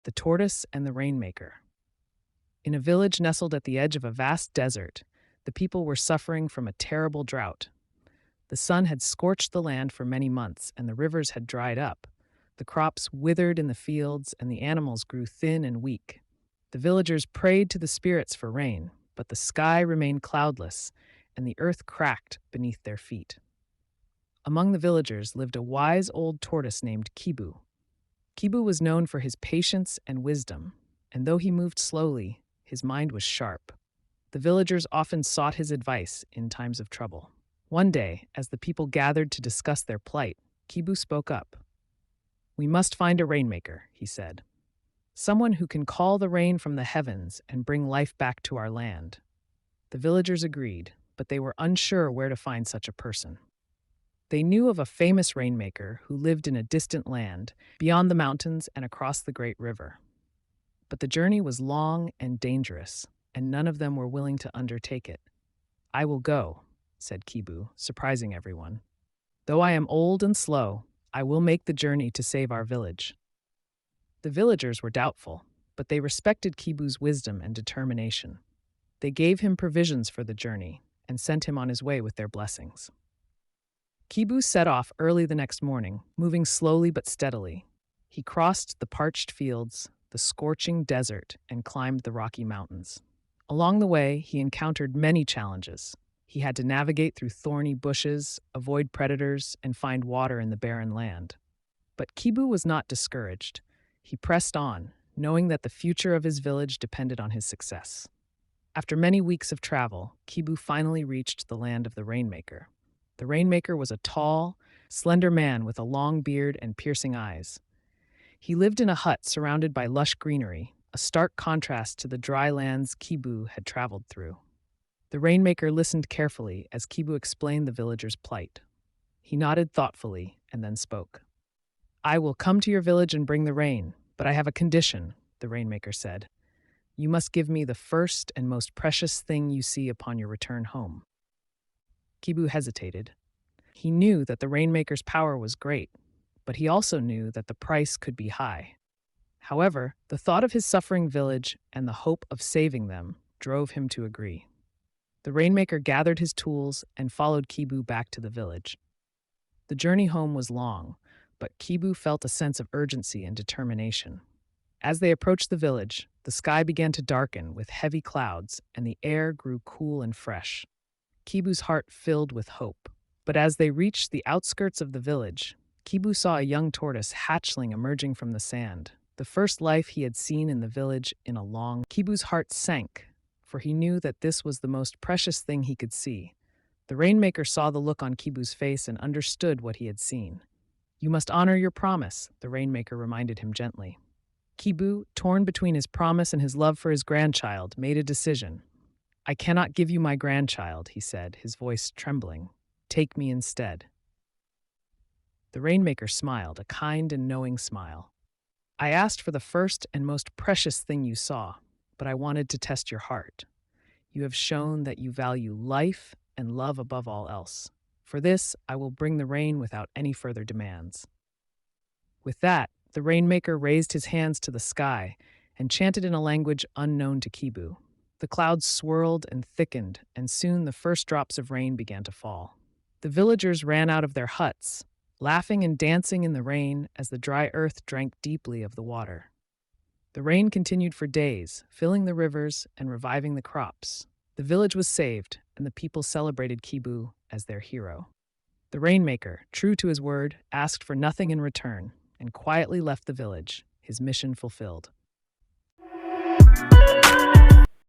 The Tortoise and the Rainmaker. In a village nestled at the edge of a vast desert, the people were suffering from a terrible drought. The sun had scorched the land for many months, and the rivers had dried up. The crops withered in the fields, and the animals grew thin and weak. The villagers prayed to the spirits for rain, but the sky remained cloudless, and the earth cracked beneath their feet. Among the villagers lived a wise old tortoise named Kibu. Kibu was known for his patience and wisdom, and though he moved slowly, his mind was sharp. The villagers often sought his advice in times of trouble. One day, as the people gathered to discuss their plight, Kibu spoke up. "We must find a rainmaker," he said. "Someone who can call the rain from the heavens and bring life back to our land." The villagers agreed, but they were unsure where to find such a person. They knew of a famous rainmaker who lived in a distant land, beyond the mountains and across the great river. But the journey was long and dangerous, and none of them were willing to undertake it. "I will go," said Kibu, surprising everyone. "Though I am old and slow, I will make the journey to save our village." The villagers were doubtful, but they respected Kibu's wisdom and determination. They gave him provisions for the journey and sent him on his way with their blessings. Kibu set off early the next morning, moving slowly but steadily. He crossed the parched fields, the scorching desert, and climbed the rocky mountains. Along the way, he encountered many challenges. He had to navigate through thorny bushes, avoid predators, and find water in the barren land. But Kibu was not discouraged. He pressed on, knowing that the future of his village depended on his success. After many weeks of travel, Kibu finally reached the land of the Rainmaker. The Rainmaker was a tall, slender man with a long beard and piercing eyes. He lived in a hut surrounded by lush greenery, a stark contrast to the dry lands Kibu had traveled through. The Rainmaker listened carefully as Kibu explained the villagers' plight. He nodded thoughtfully and then spoke. "I will come to your village and bring the rain, but I have a condition," the Rainmaker said. "You must give me the first and most precious thing you see upon your return home." Kibu hesitated. He knew that the Rainmaker's power was great, but he also knew that the price could be high. However, the thought of his suffering village and the hope of saving them drove him to agree. The Rainmaker gathered his tools and followed Kibu back to the village. The journey home was long, but Kibu felt a sense of urgency and determination. As they approached the village, the sky began to darken with heavy clouds, and the air grew cool and fresh. Kibu's heart filled with hope. But as they reached the outskirts of the village, Kibu saw a young tortoise hatchling emerging from the sand, the first life he had seen in the village in a long. Kibu's heart sank, for he knew that this was the most precious thing he could see. The Rainmaker saw the look on Kibu's face and understood what he had seen. "You must honor your promise," the Rainmaker reminded him gently. Kibu, torn between his promise and his love for his grandchild, made a decision. "I cannot give you my grandchild," he said, his voice trembling. "Take me instead." The Rainmaker smiled, a kind and knowing smile. "I asked for the first and most precious thing you saw, but I wanted to test your heart. You have shown that you value life and love above all else. For this, I will bring the rain without any further demands." With that, the Rainmaker raised his hands to the sky and chanted in a language unknown to Kibu. The clouds swirled and thickened, and soon the first drops of rain began to fall. The villagers ran out of their huts, laughing and dancing in the rain as the dry earth drank deeply of the water. The rain continued for days, filling the rivers and reviving the crops. The village was saved, and the people celebrated Kibu as their hero. The Rainmaker, true to his word, asked for nothing in return and quietly left the village, his mission fulfilled.